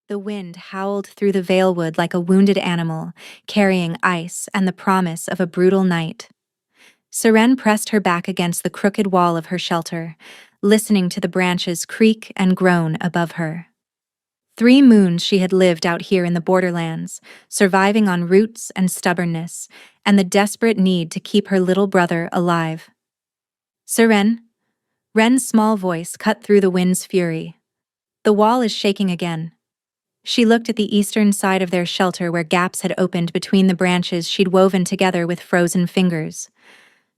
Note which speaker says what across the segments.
Speaker 1: The wind howled through the Valewood like a wounded animal, carrying ice and the promise of a brutal night. Seren pressed her back against the crooked wall of her shelter, listening to the branches creak and groan above her. 3 moons she had lived out here in the borderlands, surviving on roots and stubbornness, and the desperate need to keep her little brother alive. Seren? Ren's small voice cut through the wind's fury. The wall is shaking again. She looked at the eastern side of their shelter where gaps had opened between the branches she'd woven together with frozen fingers.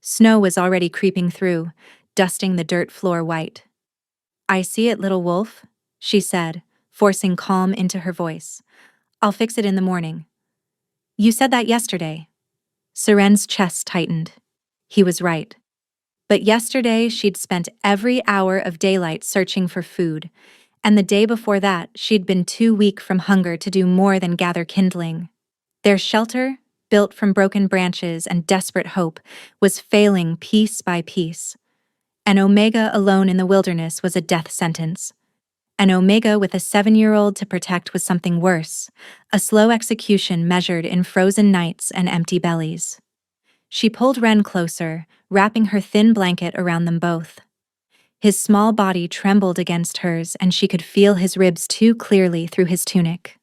Speaker 1: Snow was already creeping through, dusting the dirt floor white. "I see it, little wolf," she said, forcing calm into her voice. "I'll fix it in the morning." "You said that yesterday." Seren's chest tightened. He was right. But yesterday she'd spent every hour of daylight searching for food, and the day before that she'd been too weak from hunger to do more than gather kindling. Their shelter, built from broken branches and desperate hope, was failing piece by piece. An Omega alone in the wilderness was a death sentence. An Omega with a 7-year-old to protect was something worse, a slow execution measured in frozen nights and empty bellies. She pulled Ren closer, wrapping her thin blanket around them both. His small body trembled against hers, and she could feel his ribs too clearly through his tunic.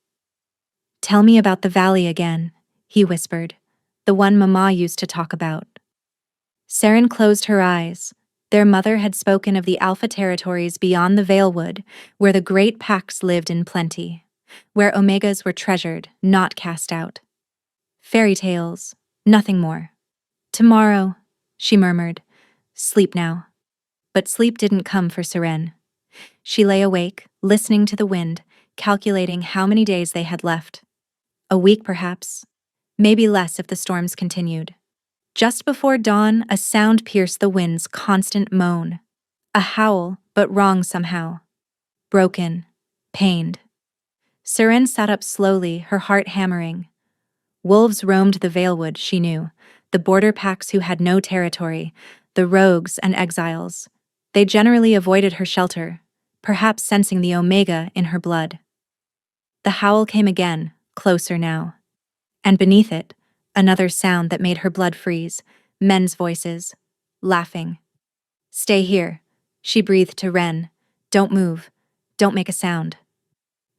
Speaker 1: "Tell me about the valley again," he whispered, "the one Mama used to talk about." Seren closed her eyes. Their mother had spoken of the Alpha territories beyond the Valewood, where the great packs lived in plenty, where Omegas were treasured, not cast out. Fairy tales, nothing more. "Tomorrow," she murmured. "Sleep now." But sleep didn't come for Seren. She lay awake, listening to the wind, calculating how many days they had left. A week, perhaps. Maybe less if the storms continued. Just before dawn, a sound pierced the wind's constant moan. A howl, but wrong somehow. Broken. Pained. Seren sat up slowly, her heart hammering. Wolves roamed the Valewood, she knew. The border packs who had no territory, the rogues and exiles. They generally avoided her shelter, perhaps sensing the Omega in her blood. The howl came again, closer now. And beneath it, another sound that made her blood freeze, men's voices, laughing. "Stay here," she breathed to Ren. "Don't move. Don't make a sound."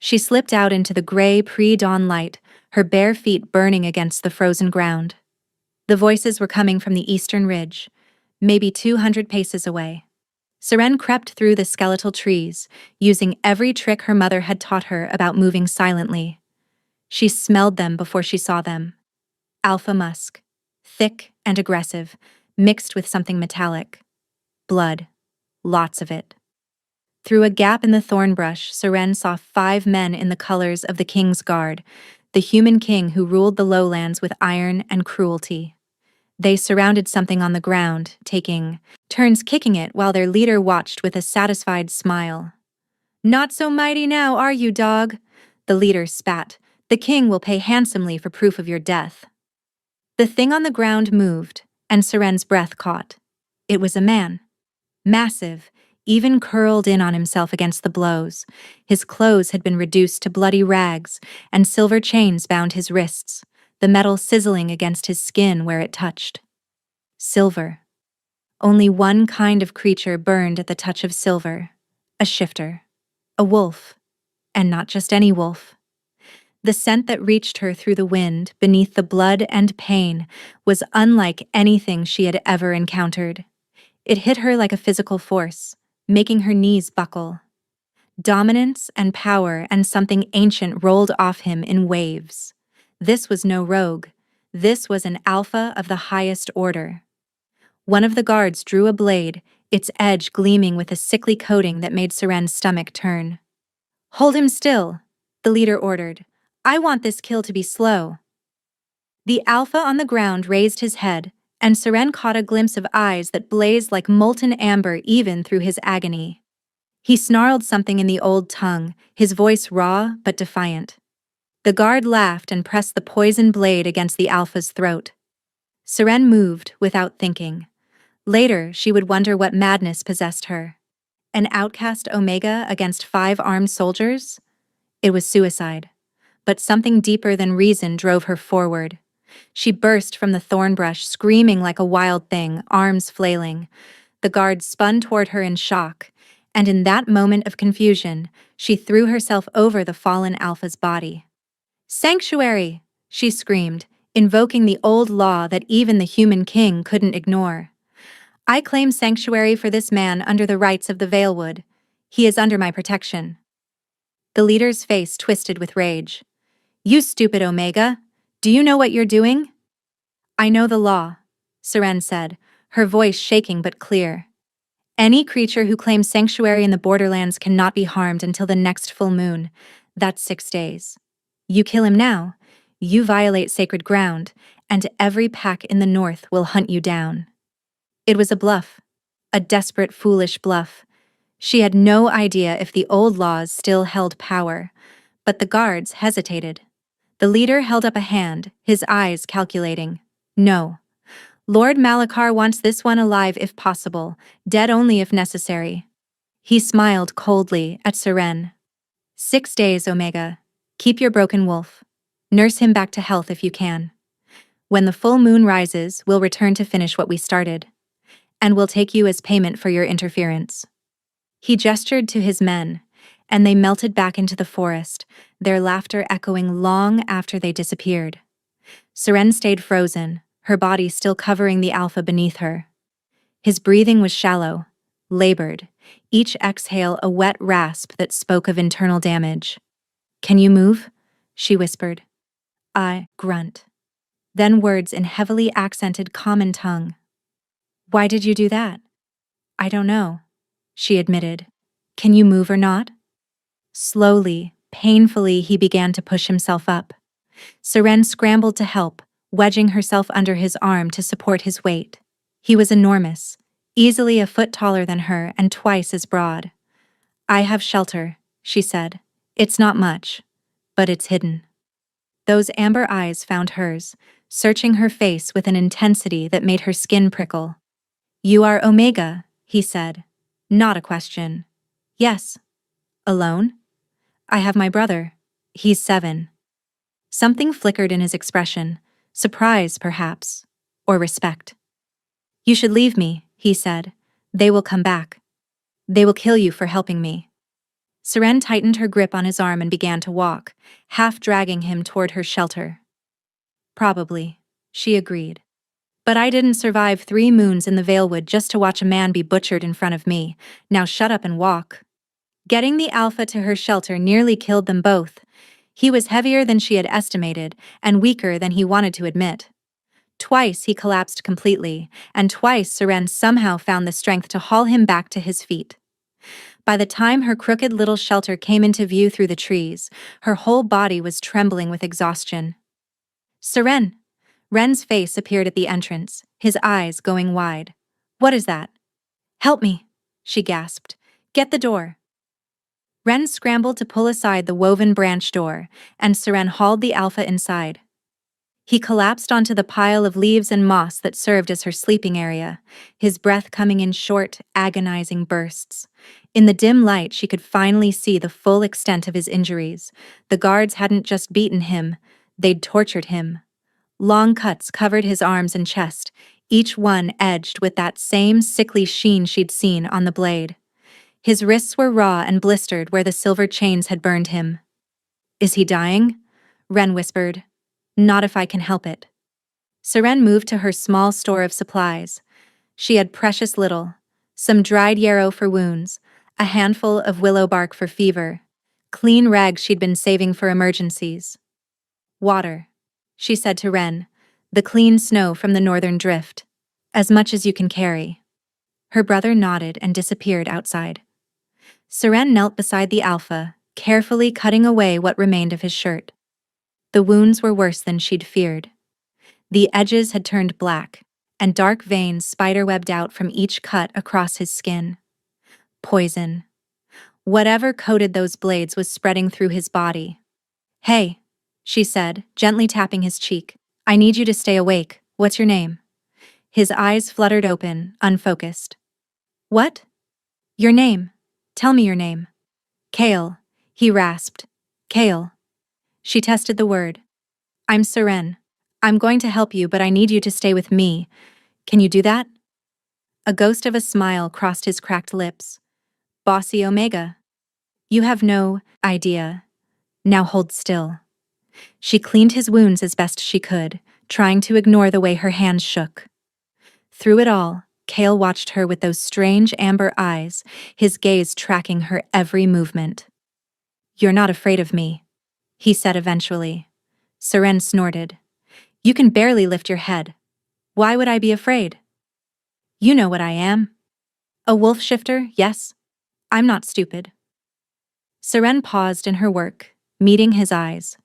Speaker 1: She slipped out into the gray pre-dawn light, her bare feet burning against the frozen ground. The voices were coming from the eastern ridge, maybe 200 paces away. Seren crept through the skeletal trees, using every trick her mother had taught her about moving silently. She smelled them before she saw them. Alpha musk, thick and aggressive, mixed with something metallic. Blood, lots of it. Through a gap in the thorn brush, Seren saw 5 men in the colors of the King's Guard, the human king who ruled the lowlands with iron and cruelty. They surrounded something on the ground, taking turns kicking it while their leader watched with a satisfied smile. "Not so mighty now, are you, dog?" The leader spat. "The king will pay handsomely for proof of your death." The thing on the ground moved, and Seren's breath caught. It was a man. Massive, even curled in on himself against the blows. His clothes had been reduced to bloody rags, and silver chains bound his wrists, the metal sizzling against his skin where it touched. Silver. Only one kind of creature burned at the touch of silver. A shifter. A wolf. And not just any wolf. The scent that reached her through the wind, beneath the blood and pain, was unlike anything she had ever encountered. It hit her like a physical force, making her knees buckle. Dominance and power and something ancient rolled off him in waves. This was no rogue. This was an alpha of the highest order. One of the guards drew a blade, its edge gleaming with a sickly coating that made Seren's stomach turn. "Hold him still," the leader ordered. "I want this kill to be slow." The alpha on the ground raised his head, and Seren caught a glimpse of eyes that blazed like molten amber even through his agony. He snarled something in the old tongue, his voice raw but defiant. The guard laughed and pressed the poison blade against the alpha's throat. Seren moved without thinking. Later, she would wonder what madness possessed her. An outcast Omega against 5 armed soldiers? It was suicide. But something deeper than reason drove her forward. She burst from the thorn brush, screaming like a wild thing, arms flailing. The guard spun toward her in shock, and in that moment of confusion, she threw herself over the fallen Alpha's body. "Sanctuary!" she screamed, invoking the old law that even the human king couldn't ignore. "I claim sanctuary for this man under the rights of the Valewood. He is under my protection." The leader's face twisted with rage. "You stupid Omega! Do you know what you're doing?" "I know the law," Seren said, her voice shaking but clear. "Any creature who claims sanctuary in the borderlands cannot be harmed until the next full moon. That's 6 days. You kill him now, you violate sacred ground, and every pack in the north will hunt you down." It was a bluff. A desperate, foolish bluff. She had no idea if the old laws still held power, but the guards hesitated. The leader held up a hand, his eyes calculating. "No. Lord Malachar wants this one alive if possible, dead only if necessary." He smiled coldly at Seren. 6 days, Omega. Keep your broken wolf. Nurse him back to health if you can. When the full moon rises, we'll return to finish what we started. And we'll take you as payment for your interference." He gestured to his men, and they melted back into the forest, their laughter echoing long after they disappeared. Seren stayed frozen, her body still covering the Alpha beneath her. His breathing was shallow, labored, each exhale a wet rasp that spoke of internal damage. "Can you move?" she whispered. "I grunt." Then words in heavily accented common tongue. "Why did you do that?" "I don't know," she admitted. "Can you move or not?" Slowly, painfully, he began to push himself up. Seren scrambled to help, wedging herself under his arm to support his weight. He was enormous, easily a foot taller than her and twice as broad. "I have shelter," she said. "It's not much, but it's hidden." Those amber eyes found hers, searching her face with an intensity that made her skin prickle. "You are Omega," he said. Not a question. "Yes." "Alone?" "I have my brother. He's 7. Something flickered in his expression, surprise perhaps, or respect. "You should leave me," he said. "They will come back. They will kill you for helping me." Seren tightened her grip on his arm and began to walk, half dragging him toward her shelter. "Probably," she agreed. "But I didn't survive 3 moons in the Valewood just to watch a man be butchered in front of me. Now shut up and walk." Getting the Alpha to her shelter nearly killed them both. He was heavier than she had estimated, and weaker than he wanted to admit. Twice he collapsed completely, and twice Seren somehow found the strength to haul him back to his feet. By the time her crooked little shelter came into view through the trees, her whole body was trembling with exhaustion. "Seren!" Ren's face appeared at the entrance, his eyes going wide. "What is that?" "Help me," she gasped. "Get the door." Ren scrambled to pull aside the woven branch door, and Seren hauled the Alpha inside. He collapsed onto the pile of leaves and moss that served as her sleeping area, his breath coming in short, agonizing bursts. In the dim light, she could finally see the full extent of his injuries. The guards hadn't just beaten him, they'd tortured him. Long cuts covered his arms and chest, each one edged with that same sickly sheen she'd seen on the blade. His wrists were raw and blistered where the silver chains had burned him. "Is he dying?" Ren whispered. "Not if I can help it." Seren moved to her small store of supplies. She had precious little: some dried yarrow for wounds, a handful of willow bark for fever, clean rags she'd been saving for emergencies. "Water," she said to Ren, "the clean snow from the northern drift. As much as you can carry." Her brother nodded and disappeared outside. Seren knelt beside the Alpha, carefully cutting away what remained of his shirt. The wounds were worse than she'd feared. The edges had turned black, and dark veins spiderwebbed out from each cut across his skin. Poison. Whatever coated those blades was spreading through his body. "Hey," she said, gently tapping his cheek. "I need you to stay awake. What's your name?" His eyes fluttered open, unfocused. "What?" "Your name. Tell me your name." "Kale," he rasped. Kale. She tested the word. I'm Seren. I'm going to help you, but I need you to stay with me. Can you do that? A ghost of a smile crossed his cracked lips. Bossy Omega. You have no idea. Now hold still. She cleaned his wounds as best she could, trying to ignore the way her hands shook. Through it all, Kale watched her with those strange amber eyes, his gaze tracking her every movement. You're not afraid of me, he said eventually. Seren snorted. You can barely lift your head. Why would I be afraid? You know what I am. A wolf shifter, yes. I'm not stupid. Seren paused in her work, meeting his eyes.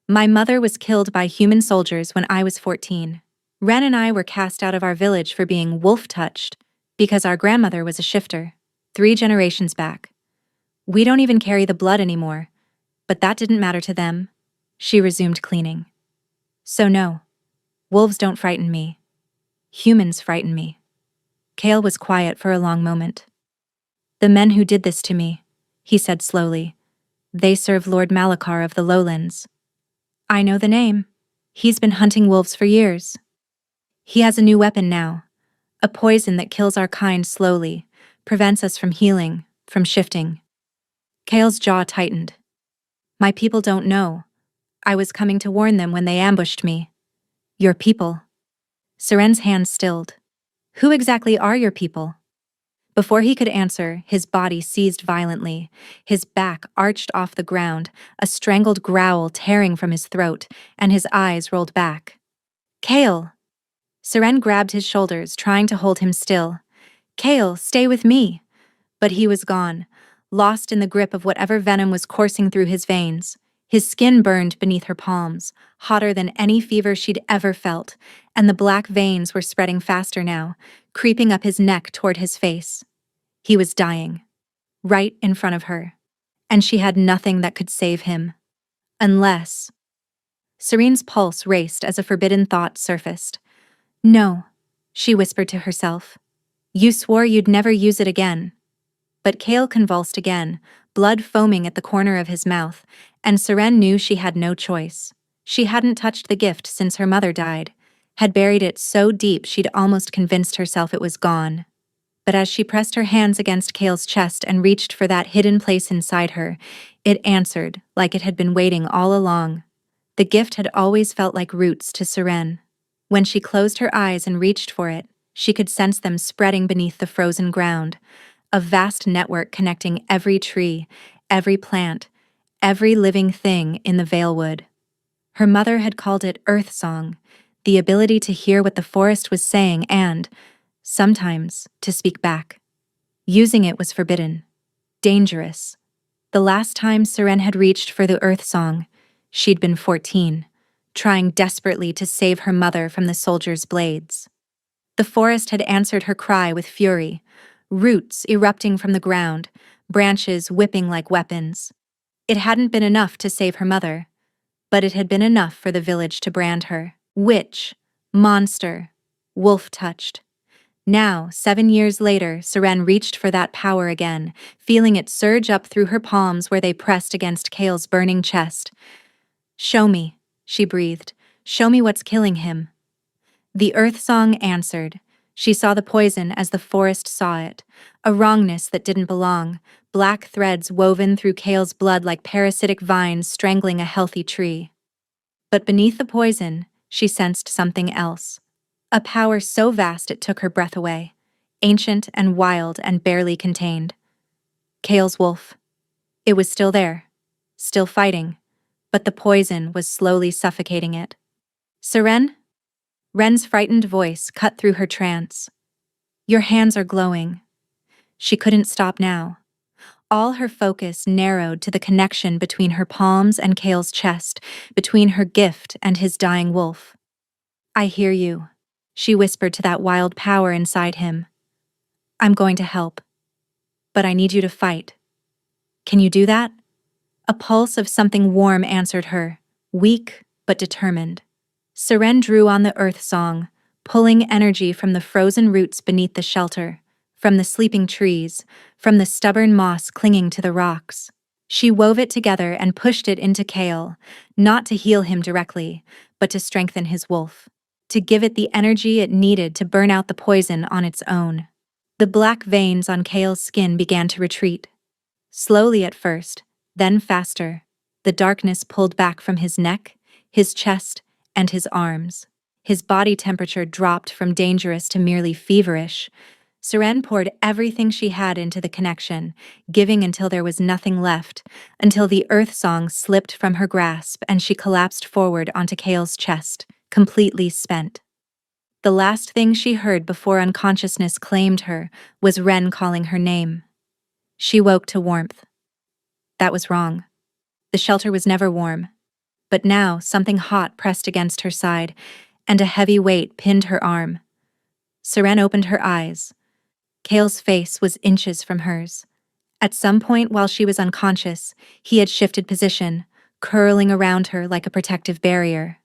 Speaker 1: My mother was killed by human soldiers when I was 14. Ren and I were cast out of our village for being wolf-touched because our grandmother was a shifter, 3 generations back. We don't even carry the blood anymore, but that didn't matter to them. She resumed cleaning. So no, wolves don't frighten me. Humans frighten me. Kale was quiet for a long moment. The men who did this to me, he said slowly. They serve Lord Malachar of the Lowlands. I know the name. He's been hunting wolves for years. He has a new weapon now. A poison that kills our kind slowly, prevents us from healing, from shifting. Kale's jaw tightened. My people don't know. I was coming to warn them when they ambushed me. Your people. Seren's hand stilled. Who exactly are your people? Before he could answer, his body seized violently, his back arched off the ground, a strangled growl tearing from his throat, and his eyes rolled back. Kale! Seren grabbed his shoulders, trying to hold him still. Kale, stay with me! But he was gone, lost in the grip of whatever venom was coursing through his veins. His skin burned beneath her palms, hotter than any fever she'd ever felt, and the black veins were spreading faster now, creeping up his neck toward his face. He was dying. Right in front of her. And she had nothing that could save him. Unless... Serene's pulse raced as a forbidden thought surfaced. No, she whispered to herself. You swore you'd never use it again. But Kale convulsed again, blood foaming at the corner of his mouth, and Seren knew she had no choice. She hadn't touched the gift since her mother died, had buried it so deep she'd almost convinced herself it was gone. But as she pressed her hands against Kale's chest and reached for that hidden place inside her, it answered like it had been waiting all along. The gift had always felt like roots to Seren. When she closed her eyes and reached for it, she could sense them spreading beneath the frozen ground, a vast network connecting every tree, every plant, every living thing in the Valewood. Her mother had called it Earth Song, the ability to hear what the forest was saying and, sometimes, to speak back. Using it was forbidden. Dangerous. The last time Seren had reached for the Earth Song, she'd been 14, trying desperately to save her mother from the soldiers' blades. The forest had answered her cry with fury, roots erupting from the ground, branches whipping like weapons. It hadn't been enough to save her mother, but it had been enough for the village to brand her. Witch, monster, wolf-touched. Now, 7 years later, Seren reached for that power again, feeling it surge up through her palms where they pressed against Kale's burning chest. Show me, she breathed. Show me what's killing him. The Earth Song answered. She saw the poison as the forest saw it, a wrongness that didn't belong, black threads woven through Kale's blood like parasitic vines strangling a healthy tree. But beneath the poison, she sensed something else. A power so vast it took her breath away, ancient and wild and barely contained. Kale's wolf. It was still there, still fighting, but the poison was slowly suffocating it. Seren? Ren's frightened voice cut through her trance. Your hands are glowing. She couldn't stop now. All her focus narrowed to the connection between her palms and Kale's chest, between her gift and his dying wolf. I hear you, she whispered to that wild power inside him. I'm going to help. But I need you to fight. Can you do that? A pulse of something warm answered her, weak but determined. Seren drew on the Earth Song, pulling energy from the frozen roots beneath the shelter, from the sleeping trees, from the stubborn moss clinging to the rocks. She wove it together and pushed it into Kale, not to heal him directly, but to strengthen his wolf, to give it the energy it needed to burn out the poison on its own. The black veins on Kale's skin began to retreat. Slowly at first, then faster. The darkness pulled back from his neck, his chest, and his arms. His body temperature dropped from dangerous to merely feverish. Seren poured everything she had into the connection, giving until there was nothing left, until the earth song slipped from her grasp and she collapsed forward onto Kale's chest, completely spent. The last thing she heard before unconsciousness claimed her was Ren calling her name. She woke to warmth. That was wrong. The shelter was never warm. But now something hot pressed against her side, and a heavy weight pinned her arm. Seren opened her eyes. Kale's face was inches from hers. At some point while she was unconscious, he had shifted position, curling around her like a protective barrier.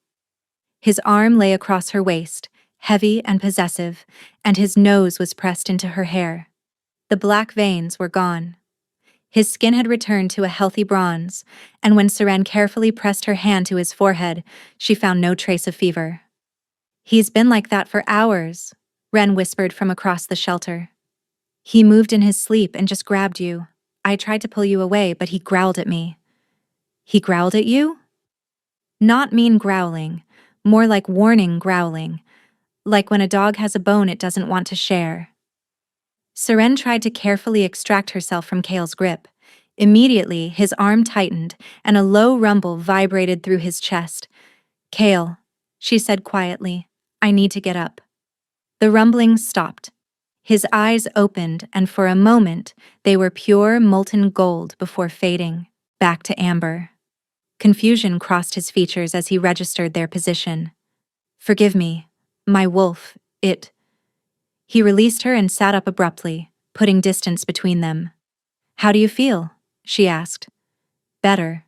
Speaker 1: His arm lay across her waist, heavy and possessive, and his nose was pressed into her hair. The black veins were gone. His skin had returned to a healthy bronze, and when Seren carefully pressed her hand to his forehead, she found no trace of fever. "He's been like that for hours," Ren whispered from across the shelter. "He moved in his sleep and just grabbed you. I tried to pull you away, but he growled at me." "He growled at you?" "Not mean growling, more like warning growling, like when a dog has a bone it doesn't want to share." Seren tried to carefully extract herself from Kale's grip. Immediately, his arm tightened, and a low rumble vibrated through his chest. "Kale," she said quietly, "I need to get up." The rumbling stopped. His eyes opened, and for a moment, they were pure molten gold before fading back to amber. Confusion crossed his features as he registered their position. "Forgive me, my wolf, it..." He released her and sat up abruptly, putting distance between them. "How do you feel?" she asked. "Better."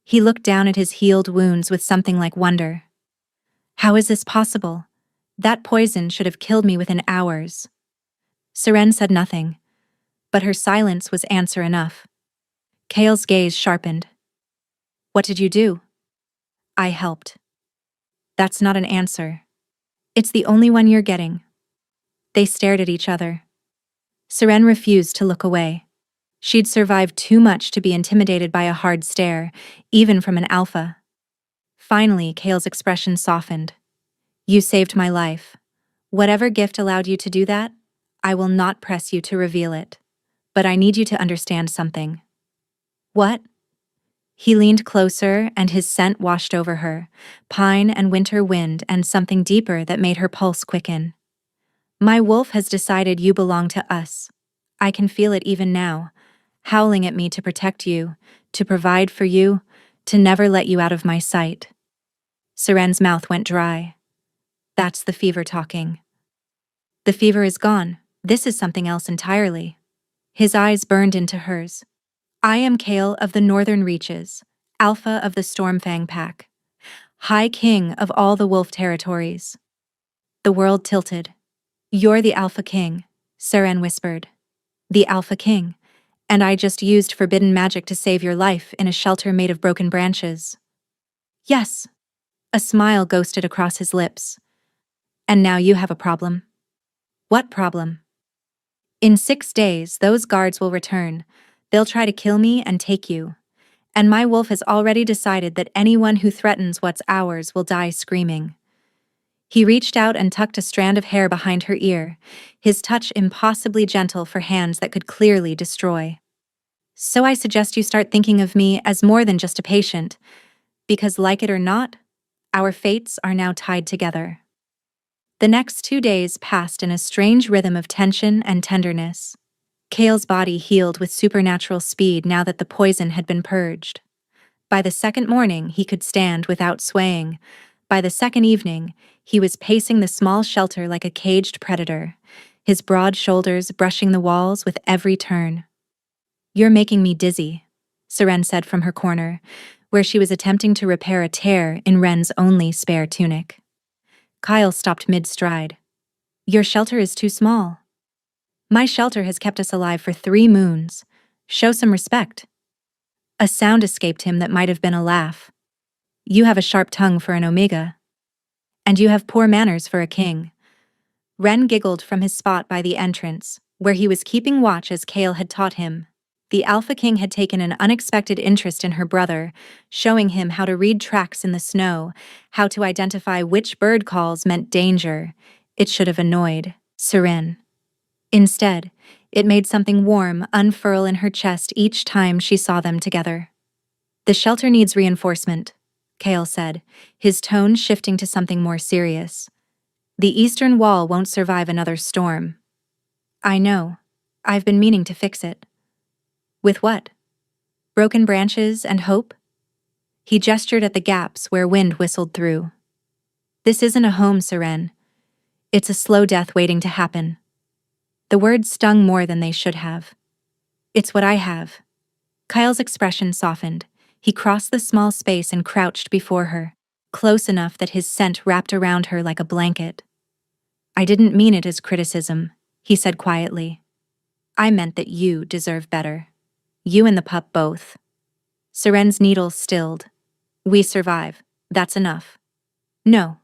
Speaker 1: He looked down at his healed wounds with something like wonder. "How is this possible? That poison should have killed me within hours." Seren said nothing, but her silence was answer enough. Kale's gaze sharpened. "What did you do?" "I helped." "That's not an answer. It's the only one you're getting." They stared at each other. Seren refused to look away. She'd survived too much to be intimidated by a hard stare, even from an alpha. Finally, Kale's expression softened. "You saved my life. Whatever gift allowed you to do that, I will not press you to reveal it. But I need you to understand something." "What?" He leaned closer, and his scent washed over her, pine and winter wind and something deeper that made her pulse quicken. "My wolf has decided you belong to us. I can feel it even now, howling at me to protect you, to provide for you, to never let you out of my sight." Seren's mouth went dry. "That's the fever talking." "The fever is gone. This is something else entirely." His eyes burned into hers. "I am Kale of the Northern Reaches, Alpha of the Stormfang Pack, High King of all the wolf territories." The world tilted. "You're the Alpha King," Seren whispered. "The Alpha King, and I just used forbidden magic to save your life in a shelter made of broken branches." "Yes." A smile ghosted across his lips. "And now you have a problem." "What problem?" "In 6 days, those guards will return. They'll try to kill me and take you. And my wolf has already decided that anyone who threatens what's ours will die screaming." He reached out and tucked a strand of hair behind her ear, his touch impossibly gentle for hands that could clearly destroy. "So I suggest you start thinking of me as more than just a patient, because like it or not, our fates are now tied together." The next 2 days passed in a strange rhythm of tension and tenderness. Kale's body healed with supernatural speed now that the poison had been purged. By the second morning, he could stand without swaying. By the second evening, he was pacing the small shelter like a caged predator, his broad shoulders brushing the walls with every turn. "You're making me dizzy," Seren said from her corner, where she was attempting to repair a tear in Ren's only spare tunic. Kyle stopped mid-stride. "Your shelter is too small." "My shelter has kept us alive for 3 moons. Show some respect." A sound escaped him that might have been a laugh. You have a sharp tongue for an omega. And you have poor manners for a king. Ren giggled from his spot by the entrance, where he was keeping watch as Kale had taught him. The Alpha King had taken an unexpected interest in her brother, showing him how to read tracks in the snow, how to identify which bird calls meant danger. It should have annoyed Seren. Instead, it made something warm unfurl in her chest each time she saw them together. The shelter needs reinforcement, Kale said, his tone shifting to something more serious. The eastern wall won't survive another storm. I know. I've been meaning to fix it. With what? Broken branches and hope? He gestured at the gaps where wind whistled through. This isn't a home, Seren. It's a slow death waiting to happen. The words stung more than they should have. It's what I have. Kyle's expression softened. He crossed the small space and crouched before her, close enough that his scent wrapped around her like a blanket. I didn't mean it as criticism, he said quietly. I meant that you deserve better. You and the pup both. Seren's needles stilled. We survive. That's enough. No.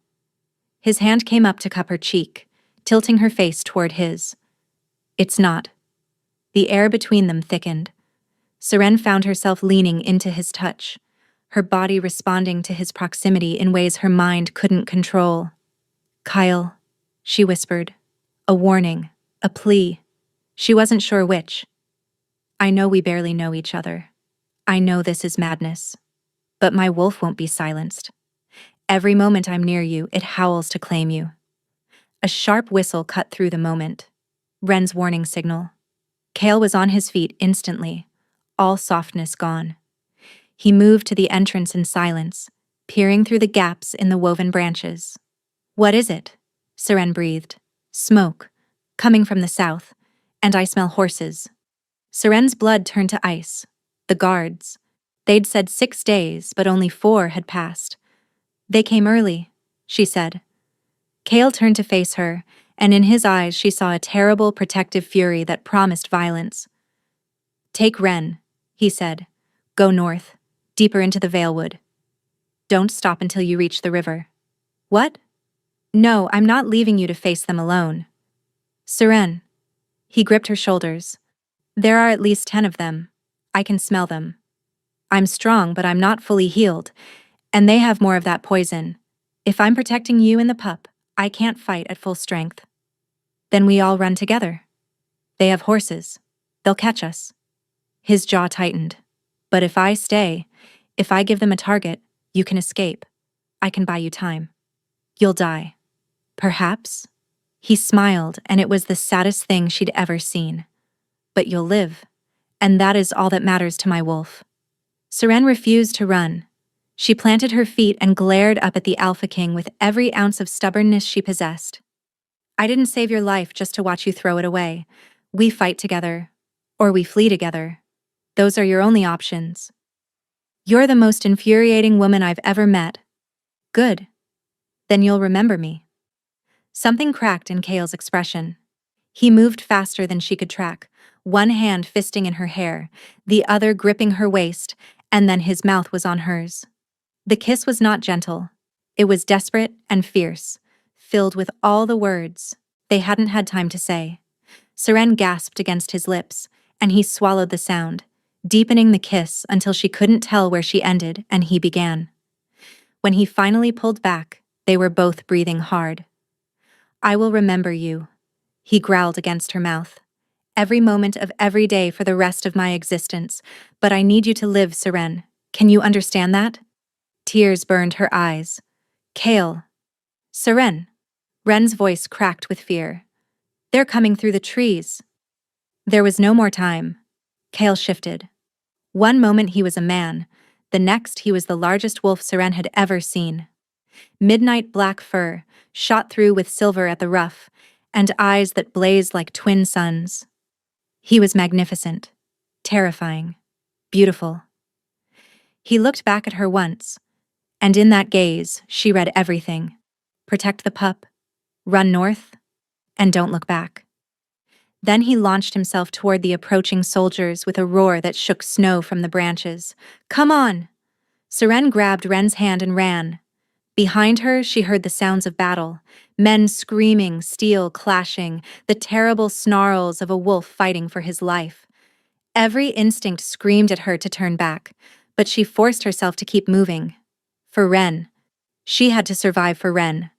Speaker 1: His hand came up to cup her cheek, tilting her face toward his. It's not. The air between them thickened. Seren found herself leaning into his touch, her body responding to his proximity in ways her mind couldn't control. Kyle, she whispered. A warning, a plea. She wasn't sure which. I know we barely know each other. I know this is madness. But my wolf won't be silenced. Every moment I'm near you, it howls to claim you. A sharp whistle cut through the moment. Ren's warning signal. Kale was on his feet instantly, all softness gone. He moved to the entrance in silence, peering through the gaps in the woven branches. What is it? Seren breathed. Smoke, coming from the south, and I smell horses. Seren's blood turned to ice. The guards. They'd said 6 days, but only 4 had passed. They came early, she said. Kale turned to face her, and in his eyes she saw a terrible protective fury that promised violence. Take Ren, he said. Go north, deeper into the Valewood. Don't stop until you reach the river. What? No, I'm not leaving you to face them alone. Seren. He gripped her shoulders. There are at least 10 of them. I can smell them. I'm strong, but I'm not fully healed, and they have more of that poison. If I'm protecting you and the pup, I can't fight at full strength. Then we all run together. They have horses. They'll catch us. His jaw tightened. But if I stay, if I give them a target, you can escape. I can buy you time. You'll die. Perhaps? He smiled, and it was the saddest thing she'd ever seen. But you'll live, and that is all that matters to my wolf. Seren refused to run. She planted her feet and glared up at the Alpha King with every ounce of stubbornness she possessed. I didn't save your life just to watch you throw it away. We fight together, or we flee together. Those are your only options. You're the most infuriating woman I've ever met. Good. Then you'll remember me. Something cracked in Kale's expression. He moved faster than she could track, one hand fisting in her hair, the other gripping her waist, and then his mouth was on hers. The kiss was not gentle. It was desperate and fierce, filled with all the words they hadn't had time to say. Seren gasped against his lips, and he swallowed the sound, deepening the kiss until she couldn't tell where she ended and he began. When he finally pulled back, they were both breathing hard. I will remember you, he growled against her mouth. Every moment of every day for the rest of my existence, but I need you to live, Seren. Can you understand that? Tears burned her eyes. Kale. Seren. Ren's voice cracked with fear. They're coming through the trees. There was no more time. Kale shifted. One moment he was a man, the next he was the largest wolf Seren had ever seen. Midnight black fur, shot through with silver at the ruff, and eyes that blazed like twin suns. He was magnificent, terrifying, beautiful. He looked back at her once, and in that gaze, she read everything. Protect the pup, run north, and don't look back. Then he launched himself toward the approaching soldiers with a roar that shook snow from the branches. "Come on!" Seren grabbed Ren's hand and ran. Behind her, she heard the sounds of battle. Men screaming, steel clashing, the terrible snarls of a wolf fighting for his life. Every instinct screamed at her to turn back, but she forced herself to keep moving. For Ren. She had to survive for Ren.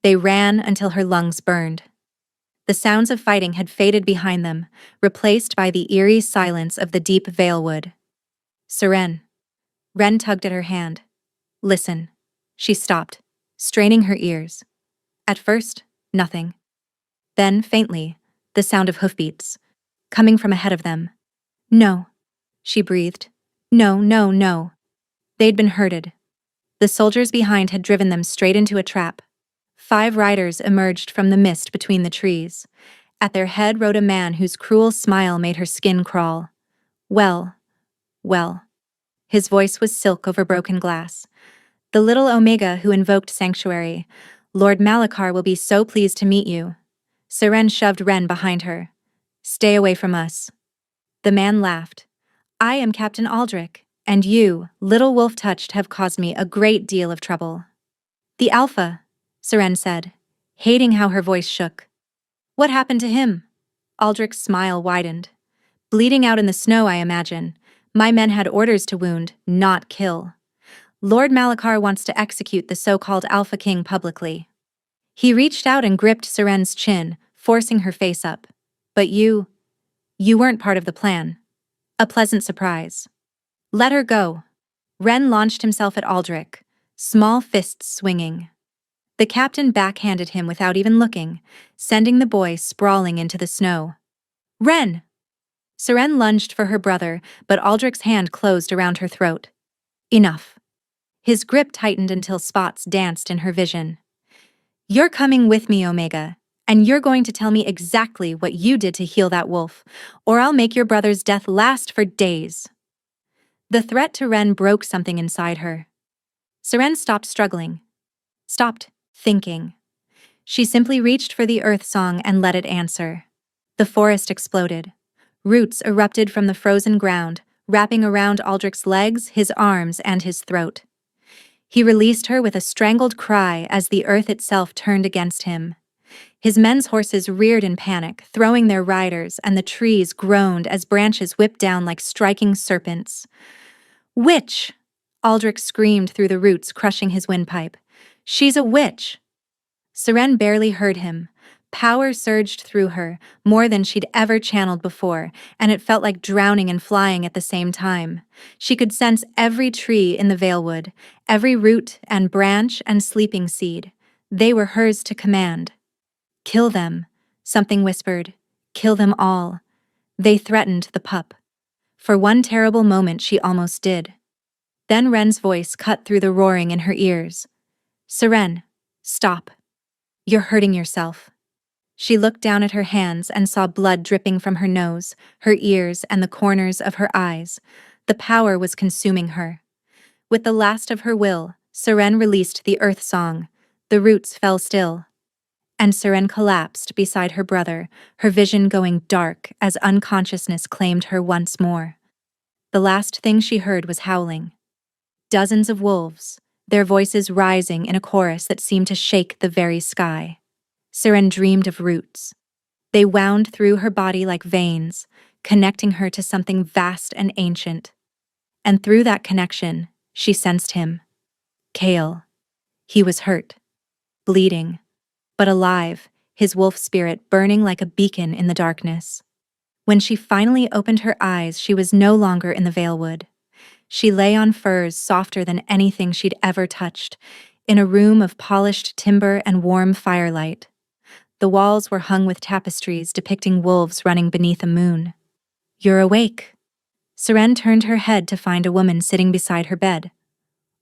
Speaker 1: They ran until her lungs burned. The sounds of fighting had faded behind them, replaced by the eerie silence of the deep Valewood. Seren. Ren tugged at her hand. "Listen." She stopped, straining her ears. At first, nothing. Then, faintly, the sound of hoofbeats, coming from ahead of them. "No," she breathed. "No, no, no." They'd been herded. The soldiers behind had driven them straight into a trap. 5 riders emerged from the mist between the trees. At their head rode a man whose cruel smile made her skin crawl. "Well, well." His voice was silk over broken glass. "The little Omega who invoked sanctuary. Lord Malachar will be so pleased to meet you." Seren shoved Ren behind her. "Stay away from us." The man laughed. "I am Captain Aldrich, and you, little wolf-touched, have caused me a great deal of trouble." "The Alpha," Seren said, hating how her voice shook. "What happened to him?" Aldrich's smile widened. "Bleeding out in the snow, I imagine. My men had orders to wound, not kill. Lord Malachar wants to execute the so-called Alpha King publicly." He reached out and gripped Seren's chin, forcing her face up. "But you weren't part of the plan." A pleasant surprise. "Let her go." Ren launched himself at Aldrich, small fists swinging. The captain backhanded him without even looking, sending the boy sprawling into the snow. "Ren!" Seren lunged for her brother, but Aldrich's hand closed around her throat. "Enough." His grip tightened until spots danced in her vision. "You're coming with me, Omega, and you're going to tell me exactly what you did to heal that wolf, or I'll make your brother's death last for days." The threat to Ren broke something inside her. Seren stopped struggling. Stopped thinking. She simply reached for the earth song and let it answer. The forest exploded. Roots erupted from the frozen ground, wrapping around Aldrich's legs, his arms, and his throat. He released her with a strangled cry as the earth itself turned against him. His men's horses reared in panic, throwing their riders, and the trees groaned as branches whipped down like striking serpents. "Witch!" Aldrich screamed through the roots, crushing his windpipe. "She's a witch!" Seren barely heard him. Power surged through her, more than she'd ever channeled before, and it felt like drowning and flying at the same time. She could sense every tree in the Valewood, every root and branch and sleeping seed. They were hers to command. "Kill them," something whispered. "Kill them all." They threatened the pup. For one terrible moment she almost did. Then Ren's voice cut through the roaring in her ears. "Seren, stop. You're hurting yourself." She looked down at her hands and saw blood dripping from her nose, her ears, and the corners of her eyes. The power was consuming her. With the last of her will, Seren released the earth song. The roots fell still. And Seren collapsed beside her brother, her vision going dark as unconsciousness claimed her once more. The last thing she heard was howling. Dozens of wolves, their voices rising in a chorus that seemed to shake the very sky. Seren dreamed of roots. They wound through her body like veins, connecting her to something vast and ancient. And through that connection, she sensed him. Kale. He was hurt, bleeding, but alive, his wolf spirit burning like a beacon in the darkness. When she finally opened her eyes, she was no longer in the Valewood. She lay on furs softer than anything she'd ever touched, in a room of polished timber and warm firelight. The walls were hung with tapestries depicting wolves running beneath a moon. "You're awake." Seren turned her head to find a woman sitting beside her bed.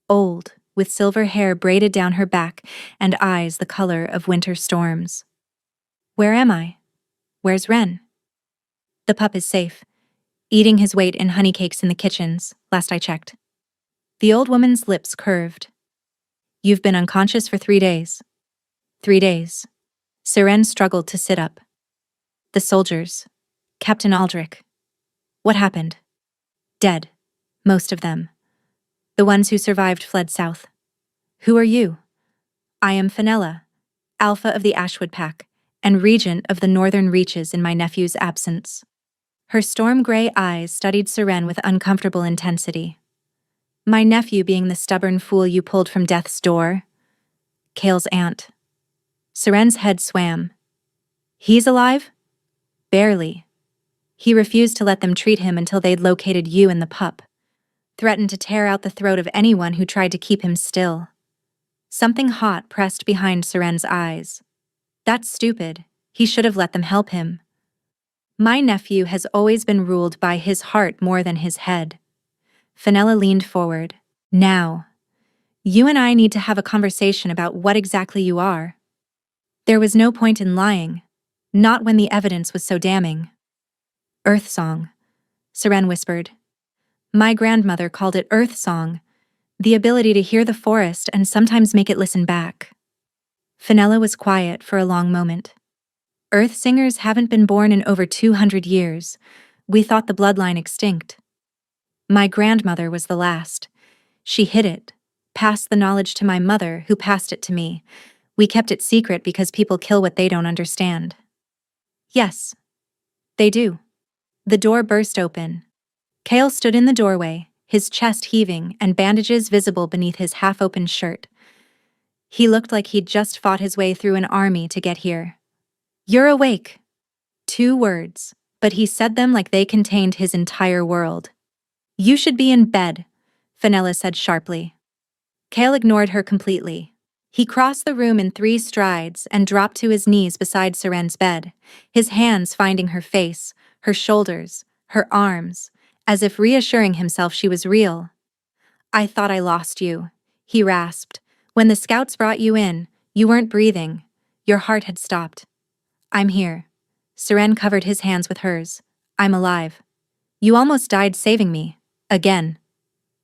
Speaker 1: Old, with silver hair braided down her back and eyes the color of winter storms. "Where am I? Where's Ren?" "The pup is safe, eating his weight in honeycakes in the kitchens, last I checked." The old woman's lips curved. "You've been unconscious for 3 days." 3 days. Seren struggled to sit up. The soldiers. Captain Aldrich. What happened? Dead. Most of them. The ones who survived fled south. Who are you? I am Fenella, Alpha of the Ashwood Pack, and Regent of the Northern Reaches in my nephew's absence. Her storm-gray eyes studied Seren with uncomfortable intensity. My nephew being the stubborn fool you pulled from death's door? Kale's aunt. Seren's head swam. He's alive? Barely. He refused to let them treat him until they'd located you and the pup. Threatened to tear out the throat of anyone who tried to keep him still. Something hot pressed behind Seren's eyes. That's stupid. He should have let them help him. My nephew has always been ruled by his heart more than his head. Fenella leaned forward. Now, you and I need to have a conversation about what exactly you are. There was no point in lying. Not when the evidence was so damning. Earth Song, Seren whispered. My grandmother called it Earth Song, the ability to hear the forest and sometimes make it listen back. Fenella was quiet for a long moment. Earth singers haven't been born in over 200 years. We thought the bloodline extinct. My grandmother was the last. She hid it, passed the knowledge to my mother, who passed it to me. We kept it secret because people kill what they don't understand. Yes, they do. The door burst open. Kale stood in the doorway, his chest heaving and bandages visible beneath his half-open shirt. He looked like he'd just fought his way through an army to get here. You're awake. 2 words, but he said them like they contained his entire world. You should be in bed, Fenella said sharply. Kale ignored her completely. He crossed the room in 3 strides and dropped to his knees beside Seren's bed, his hands finding her face, her shoulders, her arms, as if reassuring himself she was real. I thought I lost you, he rasped. When the scouts brought you in, you weren't breathing. Your heart had stopped. I'm here. Seren covered his hands with hers. I'm alive. You almost died saving me. Again.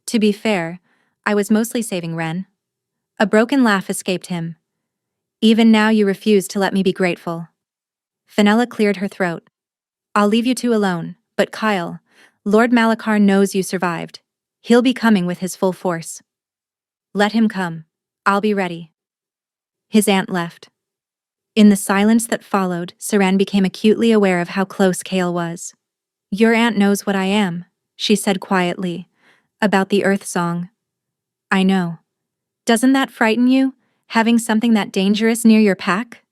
Speaker 1: To be fair, I was mostly saving Ren. A broken laugh escaped him. Even now you refuse to let me be grateful. Fenella cleared her throat. I'll leave you 2 alone, but Kyle, Lord Malachar knows you survived. He'll be coming with his full force. Let him come. I'll be ready. His aunt left. In the silence that followed, Seren became acutely aware of how close Kale was. Your aunt knows what I am, she said quietly, about the Earth Song. I know. Doesn't that frighten you, having something that dangerous near your pack?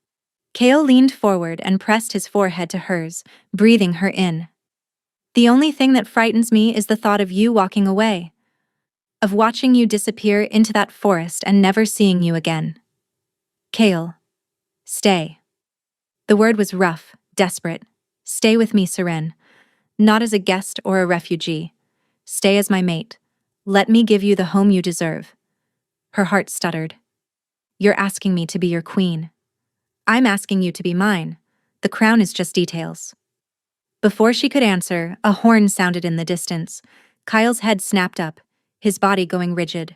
Speaker 1: Kale leaned forward and pressed his forehead to hers, breathing her in. The only thing that frightens me is the thought of you walking away. Of watching you disappear into that forest and never seeing you again. Kale. Stay. The word was rough, desperate. Stay with me, Seren. Not as a guest or a refugee. Stay as my mate. Let me give you the home you deserve. Her heart stuttered. You're asking me to be your queen. I'm asking you to be mine. The crown is just details. Before she could answer, a horn sounded in the distance. Kyle's head snapped up, his body going rigid.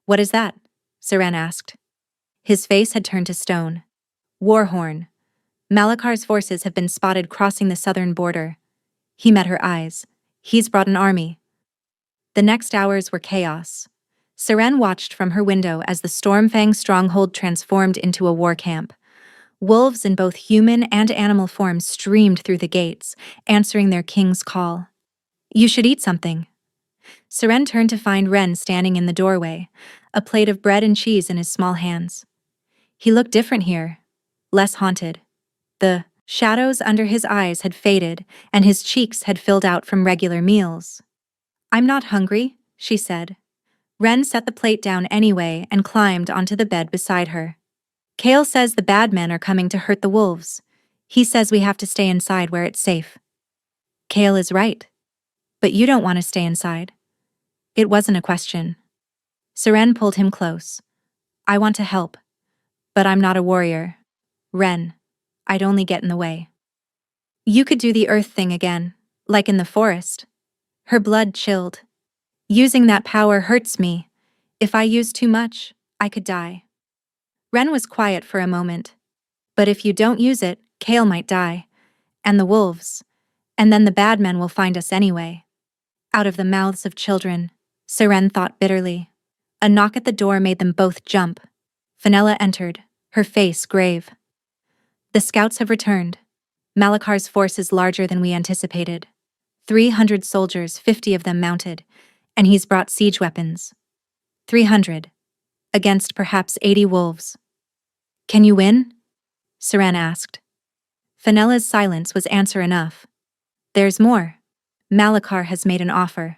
Speaker 1: What is that? Seren asked. His face had turned to stone. War horn. Malachar's forces have been spotted crossing the southern border. He met her eyes. He's brought an army. The next hours were chaos. Seren watched from her window as the Stormfang stronghold transformed into a war camp. Wolves in both human and animal forms streamed through the gates, answering their king's call. You should eat something. Seren turned to find Ren standing in the doorway, a plate of bread and cheese in his small hands. He looked different here, less haunted. The shadows under his eyes had faded, and his cheeks had filled out from regular meals. I'm not hungry, she said. Ren set the plate down anyway and climbed onto the bed beside her. Kale says the bad men are coming to hurt the wolves. He says we have to stay inside where it's safe. Kale is right. But you don't want to stay inside. It wasn't a question. Seren pulled him close. I want to help. But I'm not a warrior. Ren, I'd only get in the way. You could do the earth thing again, like in the forest. Her blood chilled. Using that power hurts me. If I use too much, I could die. Ren was quiet for a moment. But if you don't use it, Kale might die. And the wolves. And then the bad men will find us anyway. Out of the mouths of children, Seren thought bitterly. A knock at the door made them both jump. Fenella entered, her face grave. The scouts have returned. Malakar's force is larger than we anticipated. 300 soldiers, 50 of them mounted, and he's brought siege weapons. 300. Against perhaps 80 wolves. Can you win? Seren asked. Fenella's silence was answer enough. There's more. Malakar has made an offer.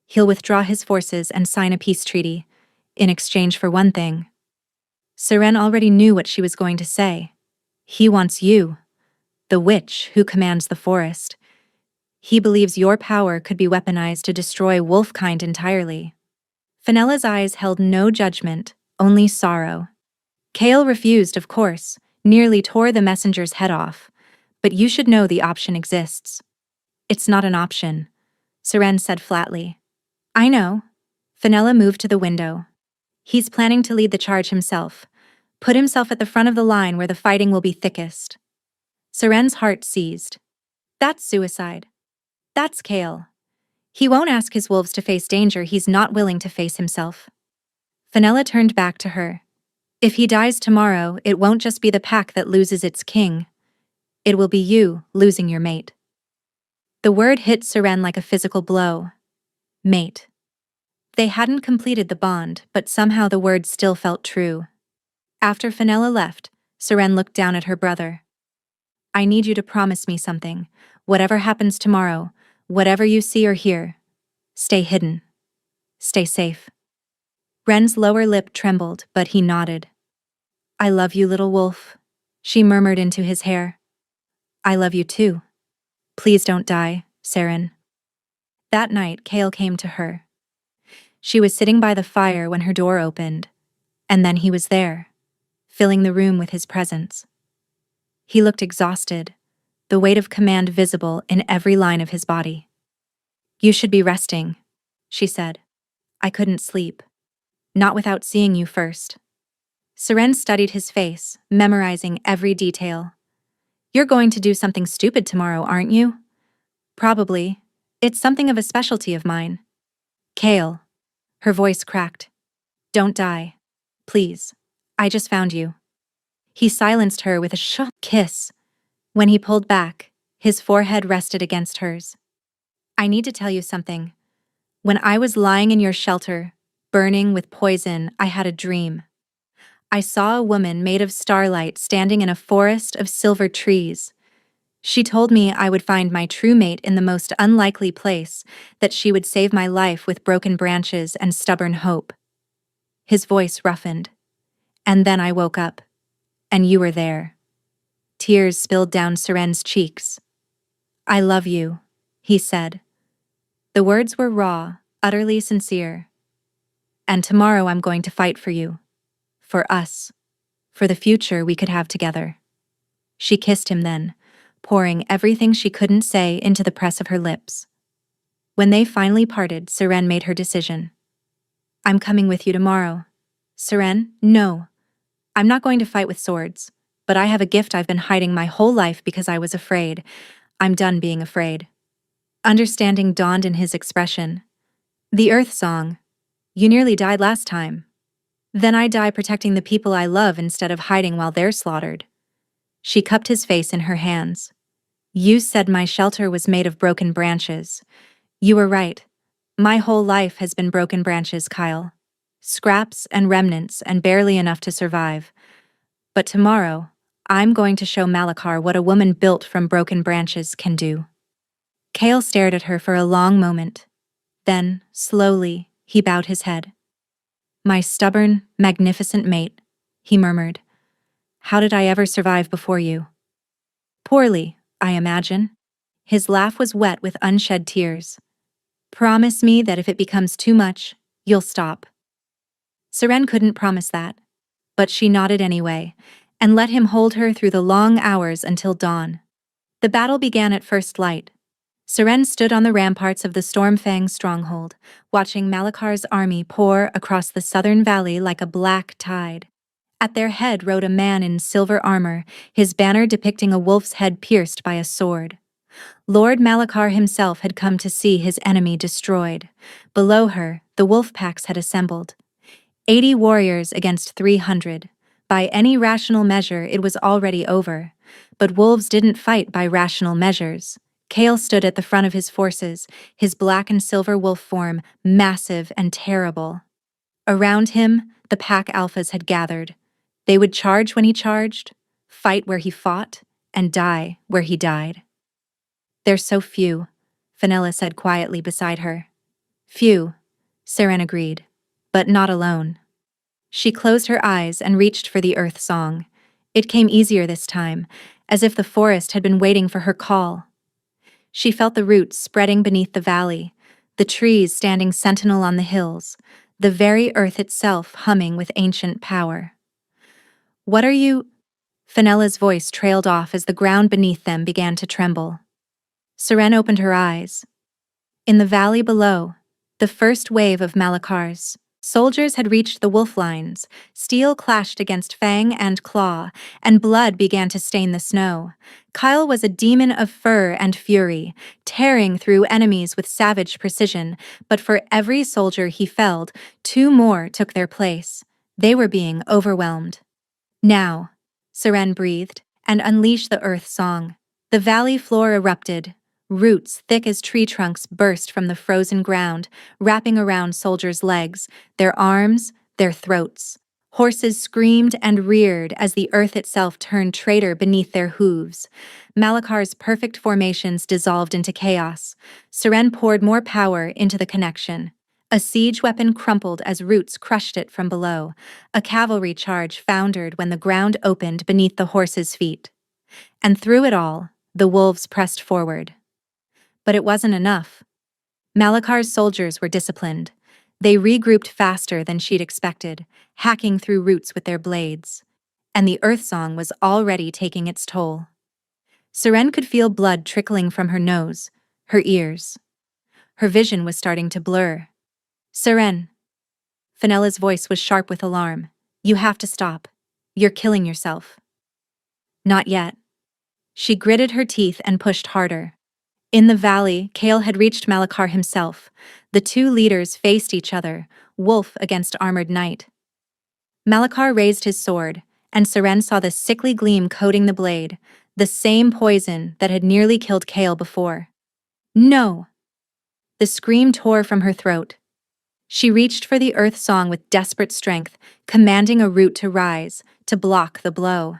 Speaker 1: He'll withdraw his forces and sign a peace treaty, in exchange for one thing. Seren already knew what she was going to say. He wants you, the witch who commands the forest. He believes your power could be weaponized to destroy wolfkind entirely. Fenella's eyes held no judgment, only sorrow. Kale refused, of course, nearly tore the messenger's head off. But you should know the option exists. It's not an option, Seren said flatly. I know. Fenella moved to the window. He's planning to lead the charge himself. Put himself at the front of the line where the fighting will be thickest. Seren's heart seized. That's suicide. That's Kale. He won't ask his wolves to face danger he's not willing to face himself. Fenella turned back to her. If he dies tomorrow, it won't just be the pack that loses its king. It will be you losing your mate. The word hit Seren like a physical blow. Mate. They hadn't completed the bond, but somehow the word still felt true. After Fenella left, Seren looked down at her brother. I need you to promise me something. Whatever happens tomorrow, whatever you see or hear, stay hidden. Stay safe. Ren's lower lip trembled, but he nodded. I love you, little wolf, she murmured into his hair. I love you too. Please don't die, Seren. That night, Kale came to her. She was sitting by the fire when her door opened, and then he was there, filling the room with his presence. He looked exhausted, the weight of command visible in every line of his body. You should be resting, she said. I couldn't sleep. Not without seeing you first. Seren studied his face, memorizing every detail. You're going to do something stupid tomorrow, aren't you? Probably. It's something of a specialty of mine. Kale. Her voice cracked. Don't die. Please. I just found you. He silenced her with a kiss. When he pulled back, his forehead rested against hers. I need to tell you something. When I was lying in your shelter, burning with poison, I had a dream. I saw a woman made of starlight standing in a forest of silver trees. She told me I would find my true mate in the most unlikely place, that she would save my life with broken branches and stubborn hope. His voice roughened. And then I woke up. And you were there. Tears spilled down Seren's cheeks. I love you, he said. The words were raw, utterly sincere. And tomorrow I'm going to fight for you. For us. For the future we could have together. She kissed him then, pouring everything she couldn't say into the press of her lips. When they finally parted, Seren made her decision. I'm coming with you tomorrow. Seren, no. I'm not going to fight with swords, but I have a gift I've been hiding my whole life because I was afraid. I'm done being afraid. Understanding dawned in his expression. The Earth Song. You nearly died last time. Then I die protecting the people I love instead of hiding while they're slaughtered. She cupped his face in her hands. You said my shelter was made of broken branches. You were right. My whole life has been broken branches, Kyle. Scraps and remnants and barely enough to survive. But tomorrow, I'm going to show Malakar what a woman built from broken branches can do. Kale stared at her for a long moment. Then, slowly, he bowed his head. My stubborn, magnificent mate, he murmured. How did I ever survive before you? Poorly, I imagine. His laugh was wet with unshed tears. Promise me that if it becomes too much, you'll stop. Seren couldn't promise that, but she nodded anyway, and let him hold her through the long hours until dawn. The battle began at first light. Seren stood on the ramparts of the Stormfang stronghold, watching Malakar's army pour across the southern valley like a black tide. At their head rode a man in silver armor, his banner depicting a wolf's head pierced by a sword. Lord Malachar himself had come to see his enemy destroyed. Below her, the wolf packs had assembled. 80 warriors against 300. By any rational measure, it was already over. But wolves didn't fight by rational measures. Kale stood at the front of his forces, his black and silver wolf form, massive and terrible. Around him, the pack alphas had gathered. They would charge when he charged, fight where he fought, and die where he died. "They're so few," Fenella said quietly beside her. "Few," Seren agreed, "but not alone." She closed her eyes and reached for the earth song. It came easier this time, as if the forest had been waiting for her call. She felt the roots spreading beneath the valley, the trees standing sentinel on the hills, the very earth itself humming with ancient power. "What are you—" Fenella's voice trailed off as the ground beneath them began to tremble. Seren opened her eyes. In the valley below, the first wave of Malachar's soldiers had reached the wolf lines. Steel clashed against fang and claw, and blood began to stain the snow. Kyle was a demon of fur and fury, tearing through enemies with savage precision, but for every soldier he felled, 2 more took their place. They were being overwhelmed. "Now," Seren breathed, and unleashed the earth song. The valley floor erupted. Roots thick as tree trunks burst from the frozen ground, wrapping around soldiers' legs, their arms, their throats. Horses screamed and reared as the earth itself turned traitor beneath their hooves. Malachar's perfect formations dissolved into chaos. Seren poured more power into the connection. A siege weapon crumpled as roots crushed it from below. A cavalry charge foundered when the ground opened beneath the horses' feet. And through it all, the wolves pressed forward. But it wasn't enough. Malachar's soldiers were disciplined. They regrouped faster than she'd expected, hacking through roots with their blades. And the earth song was already taking its toll. Seren could feel blood trickling from her nose, her ears. Her vision was starting to blur. "Seren." Fenella's voice was sharp with alarm. "You have to stop. You're killing yourself." "Not yet." She gritted her teeth and pushed harder. In the valley, Kale had reached Malachar himself. The 2 leaders faced each other, wolf against armored knight. Malachar raised his sword, and Seren saw the sickly gleam coating the blade, the same poison that had nearly killed Kale before. "No!" The scream tore from her throat. She reached for the earth song with desperate strength, commanding a root to rise, to block the blow.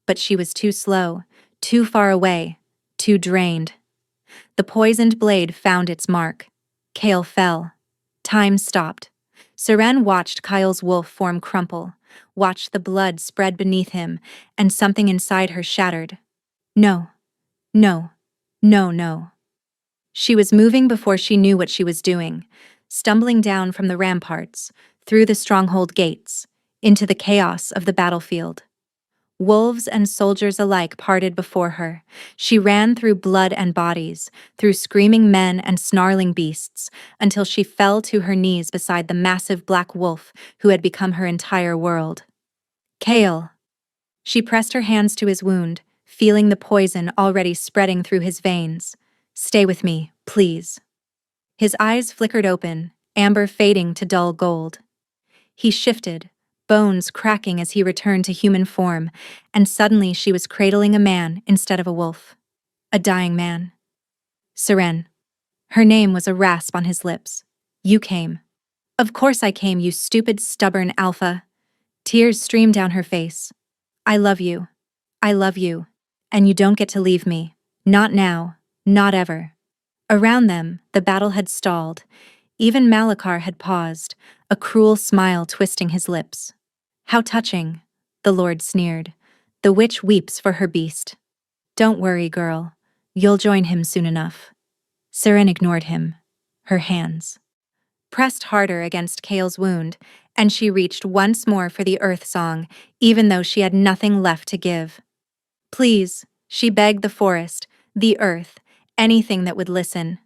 Speaker 1: But she was too slow, too far away, too drained. The poisoned blade found its mark. Kale fell. Time stopped. Seren watched Kyle's wolf form crumple, watched the blood spread beneath him, and something inside her shattered. No. No. No, no. She was moving before she knew what she was doing, stumbling down from the ramparts, through the stronghold gates, into the chaos of the battlefield. Wolves and soldiers alike parted before her. She ran through blood and bodies, through screaming men and snarling beasts, until she fell to her knees beside the massive black wolf who had become her entire world. "Kale." She pressed her hands to his wound, feeling the poison already spreading through his veins. "Stay with me, please." His eyes flickered open, amber fading to dull gold. He shifted, bones cracking as he returned to human form, and suddenly she was cradling a man instead of a wolf. A dying man. "Seren." Her name was a rasp on his lips. "You came." "Of course I came, you stupid, stubborn alpha." Tears streamed down her face. "I love you. I love you. And you don't get to leave me. Not now. Not ever." Around them, the battle had stalled. Even Malachar had paused, a cruel smile twisting his lips. "How touching," the Lord sneered. "The witch weeps for her beast." "Don't worry, girl. You'll join him soon enough." Seren ignored him. Her hands pressed harder against Kale's wound, and she reached once more for the earth song, even though she had nothing left to give. "Please," she begged the forest, the earth, anything that would listen.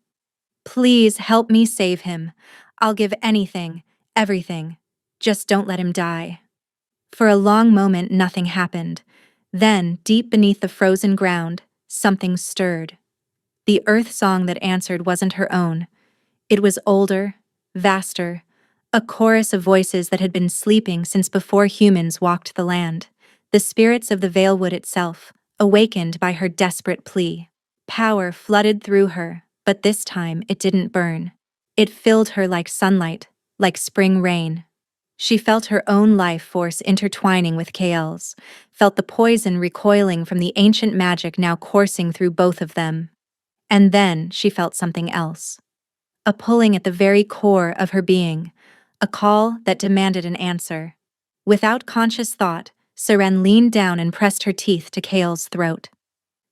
Speaker 1: "Please help me save him. I'll give anything, everything. Just don't let him die." For a long moment nothing happened. Then, deep beneath the frozen ground, something stirred. The earth song that answered wasn't her own. It was older, vaster, a chorus of voices that had been sleeping since before humans walked the land. The spirits of the Valewood itself, awakened by her desperate plea. Power flooded through her, but this time it didn't burn. It filled her like sunlight, like spring rain. She felt her own life force intertwining with Kael's, felt the poison recoiling from the ancient magic now coursing through both of them. And then she felt something else. A pulling at the very core of her being, a call that demanded an answer. Without conscious thought, Seren leaned down and pressed her teeth to Kael's throat.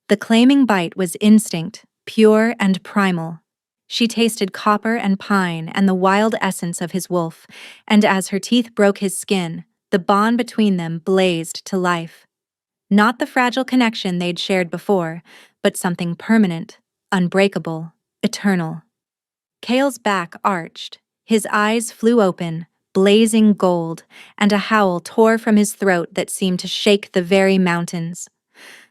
Speaker 1: The claiming bite was instinct, pure and primal. She tasted copper and pine and the wild essence of his wolf, and as her teeth broke his skin, the bond between them blazed to life. Not the fragile connection they'd shared before, but something permanent, unbreakable, eternal. Kael's back arched, his eyes flew open, blazing gold, and a howl tore from his throat that seemed to shake the very mountains.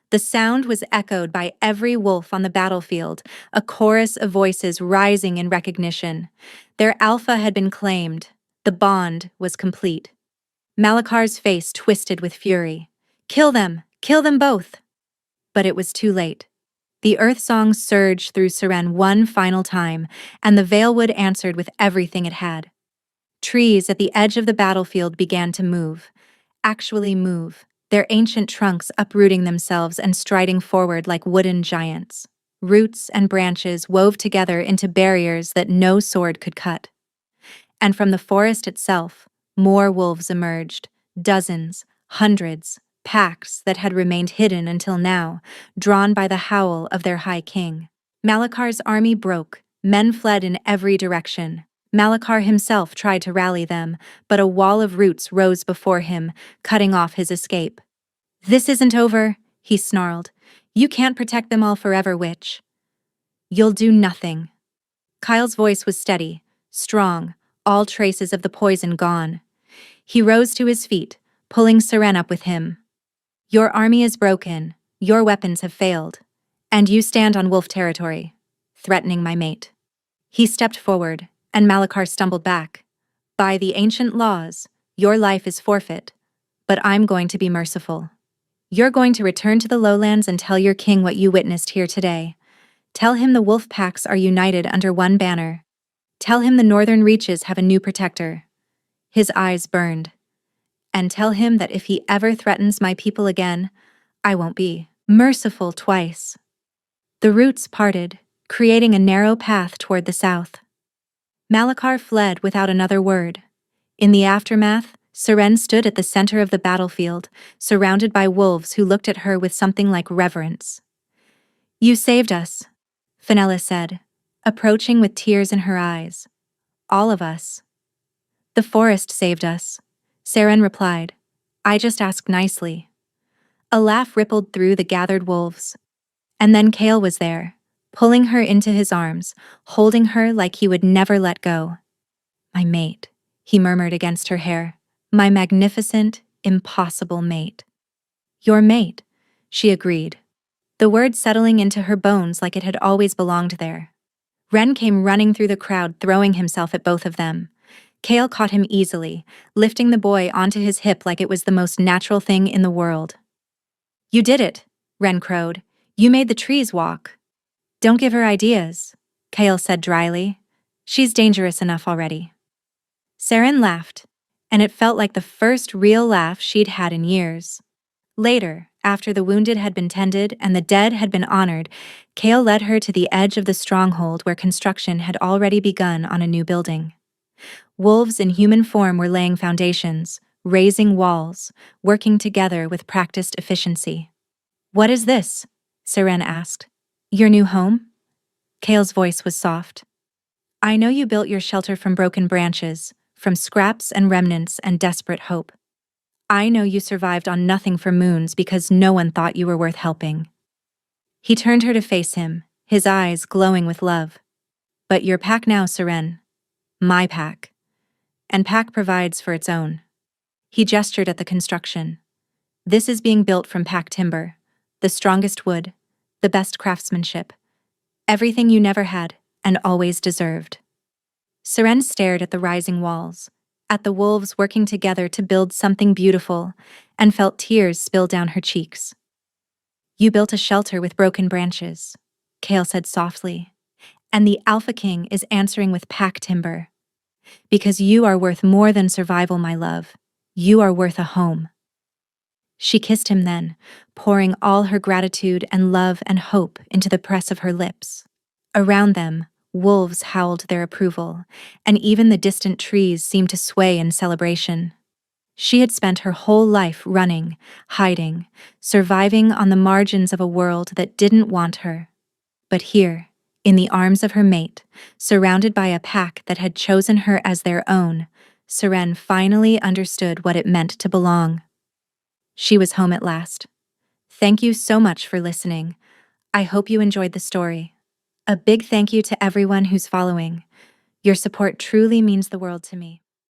Speaker 1: The sound was echoed by every wolf on the battlefield, a chorus of voices rising in recognition. Their alpha had been claimed. The bond was complete. Malakar's face twisted with fury. Kill them! Kill them both! But it was too late. The earth song surged through Seren one final time, and the Valewood answered with everything it had. Trees at the edge of the battlefield began to move. Actually move, their ancient trunks uprooting themselves and striding forward like wooden giants. Roots and branches wove together into barriers that no sword could cut. And from the forest itself, more wolves emerged, dozens, hundreds, packs that had remained hidden until now, drawn by the howl of their high king. Malakar's army broke, men fled in every direction. Malakar himself tried to rally them, but a wall of roots rose before him, cutting off his escape. "This isn't over," he snarled. "You can't protect them all forever, witch." "You'll do nothing." Kyle's voice was steady, strong, all traces of the poison gone. He rose to his feet, pulling Seren up with him. "Your army is broken, your weapons have failed, and you stand on wolf territory, threatening my mate." He stepped forward, and Malakar stumbled back. "By the ancient laws, your life is forfeit, but I'm going to be merciful. You're going to return to the lowlands and tell your king what you witnessed here today. Tell him the wolf packs are united under one banner. Tell him the northern reaches have a new protector." His eyes burned. "And tell him that if he ever threatens my people again, I won't be merciful twice." The roots parted, creating a narrow path toward the south. Malakar fled without another word. In the aftermath, Seren stood at the center of the battlefield, surrounded by wolves who looked at her with something like reverence. "You saved us," Fenella said, approaching with tears in her eyes. "All of us." "The forest saved us," Seren replied. "I just asked nicely." A laugh rippled through the gathered wolves. And then Kael was there, pulling her into his arms, holding her like he would never let go. "My mate," he murmured against her hair. "My magnificent, impossible mate." "Your mate," she agreed, the word settling into her bones like it had always belonged there. Ren came running through the crowd, throwing himself at both of them. Kael caught him easily, lifting the boy onto his hip like it was the most natural thing in the world. "You did it," Ren crowed. "You made the trees walk." "Don't give her ideas," Kael said dryly. "She's dangerous enough already." Seren laughed, and it felt like the first real laugh she'd had in years. Later, after the wounded had been tended and the dead had been honored, Kael led her to the edge of the stronghold where construction had already begun on a new building. Wolves in human form were laying foundations, raising walls, working together with practiced efficiency. "What is this?" Seren asked. "Your new home?" Kael's voice was soft. "I know you built your shelter from broken branches, from scraps and remnants and desperate hope. I know you survived on nothing for moons because no one thought you were worth helping." He turned her to face him, his eyes glowing with love. "But your pack now, Seren. My pack. And pack provides for its own." He gestured at the construction. This is being built from packed timber, the strongest wood, the best craftsmanship, everything you never had and always deserved. Seren stared at the rising walls, at the wolves working together to build something beautiful, and felt tears spill down her cheeks. You built a shelter with broken branches, Kale said softly, and the Alpha King is answering with pack timber. Because you are worth more than survival, my love. You are worth a home. She kissed him then, pouring all her gratitude and love and hope into the press of her lips. Around them, wolves howled their approval, and even the distant trees seemed to sway in celebration. She had spent her whole life running, hiding, surviving on the margins of a world that didn't want her. But here, in the arms of her mate, surrounded by a pack that had chosen her as their own, Seren finally understood what it meant to belong. She was home at last. Thank you so much for listening. I hope you enjoyed the story. A big thank you to everyone who's following. Your support truly means the world to me.